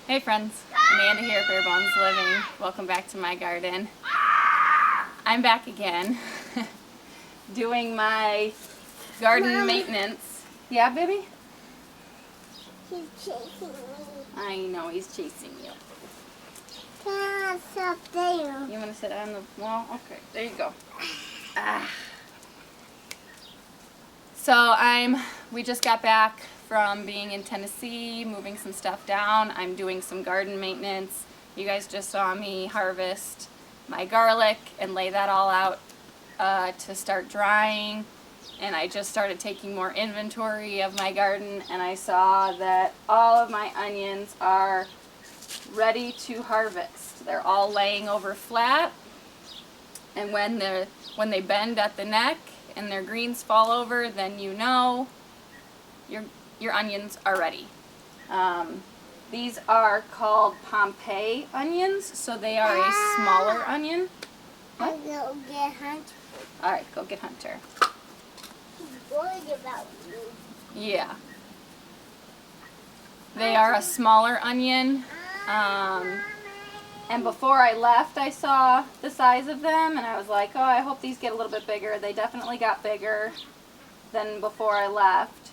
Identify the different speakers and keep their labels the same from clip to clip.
Speaker 1: Hey friends, Amanda here, Bare Bones Living. Welcome back to my garden. I'm back again, doing my garden maintenance. Yeah, baby?
Speaker 2: He's chasing me.
Speaker 1: I know, he's chasing you.
Speaker 2: Can I sit there?
Speaker 1: You want to sit on the wall? Okay, there you go. So we just got back from being in Tennessee, moving some stuff down. I'm doing some garden maintenance. You guys just saw me harvest my garlic and lay that all out to start drying. And I just started taking more inventory of my garden, and I saw that all of my onions are ready to harvest. They're all laying over flat, and when they bend at the neck and their greens fall over, then you know your onions are ready. These are called Pompei onions, so they are a smaller onion. What?
Speaker 2: I'll go get Hunter.
Speaker 1: All right, go get Hunter.
Speaker 2: He's worried about me.
Speaker 1: Yeah. They are a smaller onion. And before I left, I saw the size of them, and I was like, oh, I hope these get a little bit bigger. They definitely got bigger than before I left,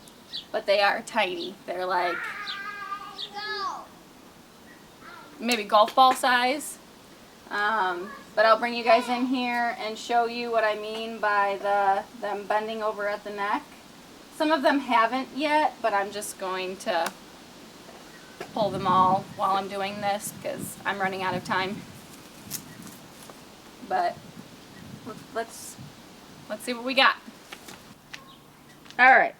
Speaker 1: but they are tiny. They're like maybe golf ball size. But I'll bring you guys in here and show you what I mean by them bending over at the neck. Some of them haven't yet, but I'm just going to pull them all while I'm doing this because I'm running out of time. But let's see what we got. All right.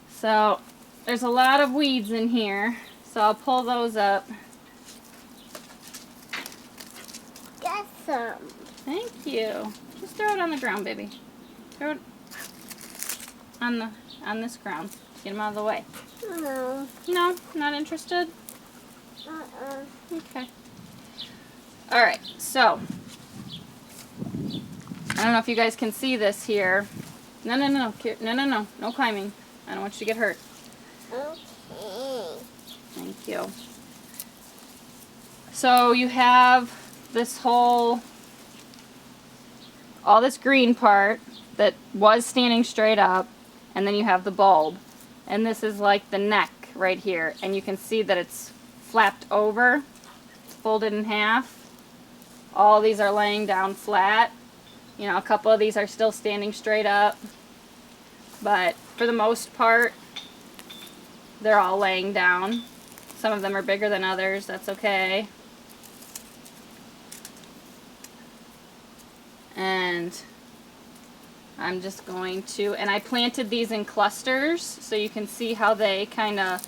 Speaker 1: So there's a lot of weeds in here, so I'll pull those up.
Speaker 2: Get some.
Speaker 1: Thank you. Just throw it on the ground, baby. Throw it on this ground. Get them out of the way.
Speaker 2: No.
Speaker 1: No, not interested? Okay. Alright, so I don't know if you guys can see this here. No, no climbing. I don't want you to get hurt.
Speaker 2: Okay.
Speaker 1: Thank you. So you have this all this green part that was standing straight up, and then you have the bulb. And this is like the neck right here, and you can see that it's flapped over, folded in half. All these are laying down flat. You know, a couple of these are still standing straight up, but for the most part, they're all laying down. Some of them are bigger than others, that's okay. And I'm just going to, and I planted these in clusters so you can see how they kind of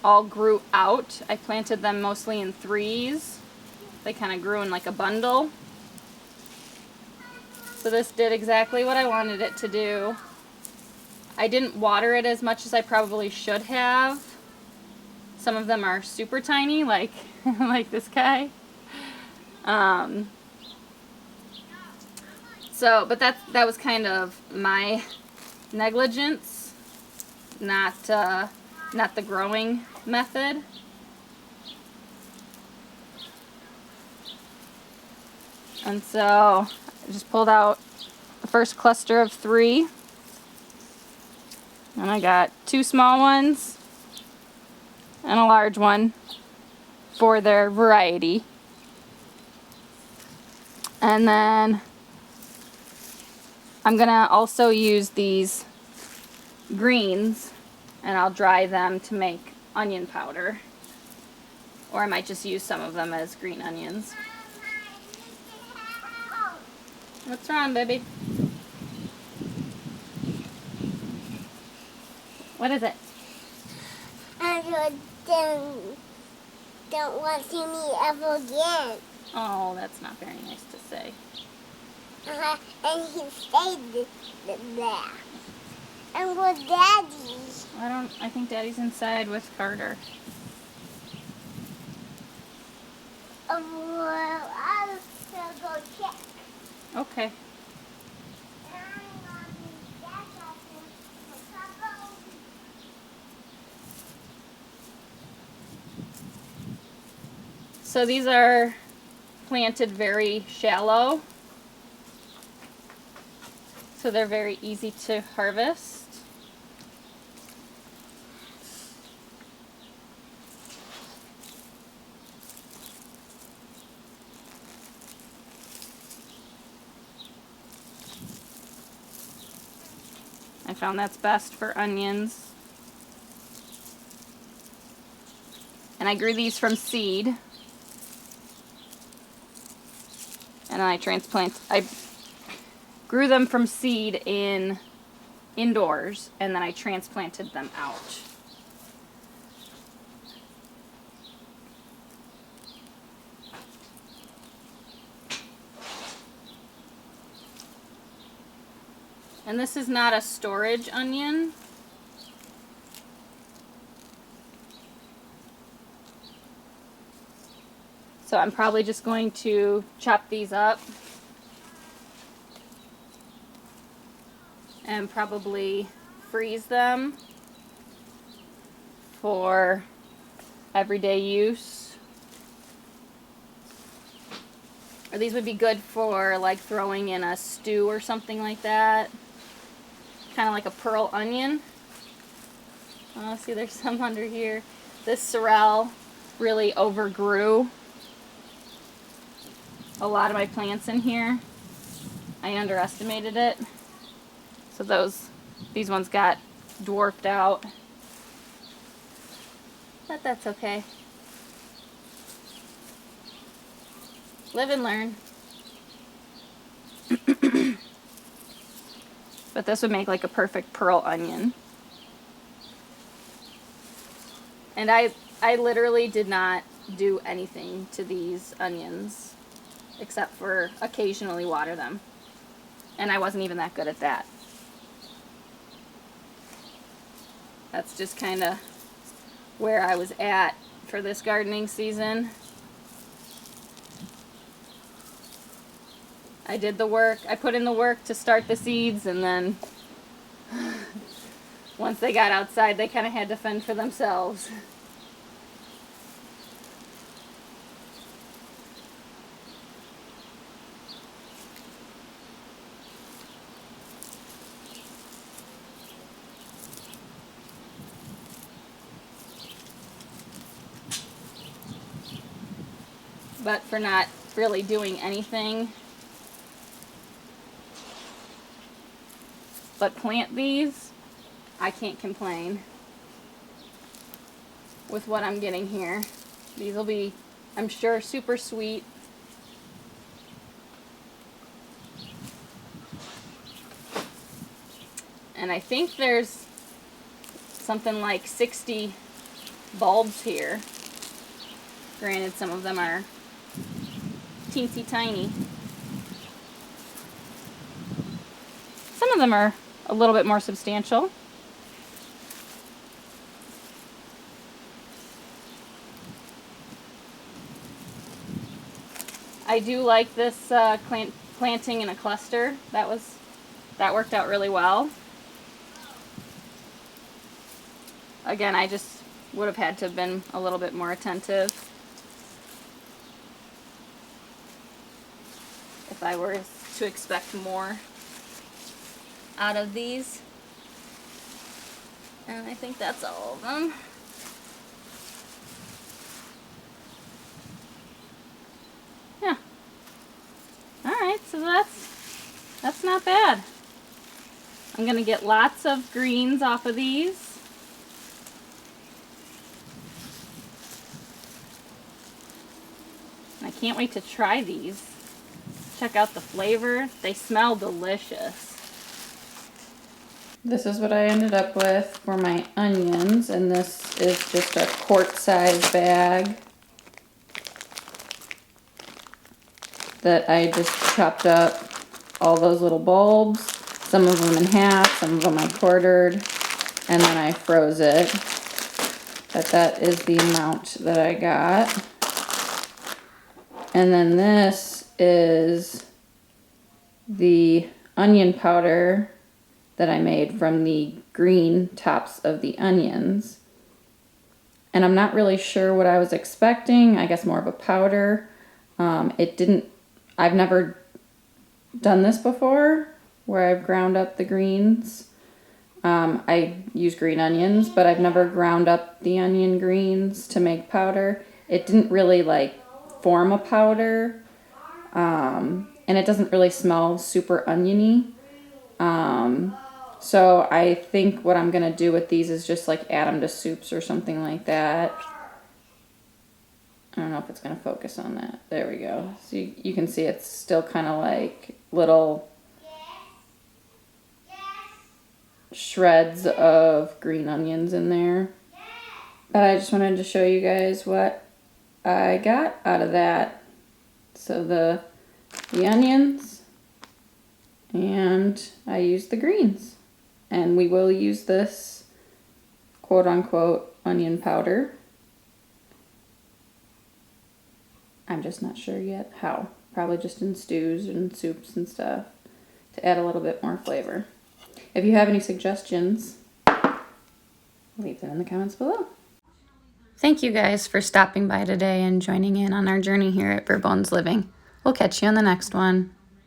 Speaker 1: all grew out. I planted them mostly in threes. They kind of grew in like a bundle. So this did exactly what I wanted it to do. I didn't water it as much as I probably should have. Some of them are super tiny, like like this guy. But that was kind of my negligence, not the growing method. And so I just pulled out the first cluster of 3, and I got 2 small ones and a large one for their variety. And then I'm gonna also use these greens, and I'll dry them to make onion powder, or I might just use some of them as green onions. What's wrong, baby? What is it?
Speaker 2: I don't want to see me ever again.
Speaker 1: Oh, that's not very nice to say.
Speaker 2: And he stayed there. And with Daddy.
Speaker 1: I think Daddy's inside with Carter.
Speaker 2: Well, I'll go check.
Speaker 1: Okay. So these are planted very shallow, so they're very easy to harvest. I found that's best for onions. And I grew these from seed. And I grew them from seed indoors, and then I transplanted them out. And this is not a storage onion. So I'm probably just going to chop these up and probably freeze them for everyday use. Or these would be good for like throwing in a stew or something like that. Kind of like a pearl onion. Oh, see, there's some under here. This sorrel really overgrew a lot of my plants in here. I underestimated it. So these ones got dwarfed out. But that's okay. Live and learn. But this would make like a perfect pearl onion. And I literally did not do anything to these onions except for occasionally water them. And I wasn't even that good at that. That's just kind of where I was at for this gardening season. I did the work. I put in the work to start the seeds, and then once they got outside, they kind of had to fend for themselves. But for not really doing anything but plant these, I can't complain with what I'm getting here. These will be, I'm sure, super sweet. And I think there's something like 60 bulbs here. Granted, some of them are teensy tiny. Some of them are a little bit more substantial. I do like this planting in a cluster. That worked out really well. Again, I just would have had to have been a little bit more attentive if I were to expect more out of these. And I think that's all of them. Yeah. Alright, so that's not bad. I'm gonna get lots of greens off of these. I can't wait to try these. Check out the flavor. They smell delicious. This is what I ended up with for my onions, and this is just a quart-size bag that I just chopped up all those little bulbs, some of them in half, some of them I quartered, and then I froze it. But that is the amount that I got. And then this is the onion powder that I made from the green tops of the onions. And I'm not really sure what I was expecting. I guess more of a powder. I've never done this before where I've ground up the greens. I use green onions, but I've never ground up the onion greens to make powder. It didn't really like form a powder. And it doesn't really smell super oniony. So I think what I'm going to do with these is just like add them to soups or something like that. I don't know if it's going to focus on that. There we go. So you can see it's still kind of like little shreds of green onions in there. But I just wanted to show you guys what I got out of that. So the onions, and I used the greens. And we will use this quote-unquote onion powder. I'm just not sure yet how. Probably just in stews and soups and stuff to add a little bit more flavor. If you have any suggestions, leave them in the comments below. Thank you guys for stopping by today and joining in on our journey here at Bare Bones Living. We'll catch you on the next one.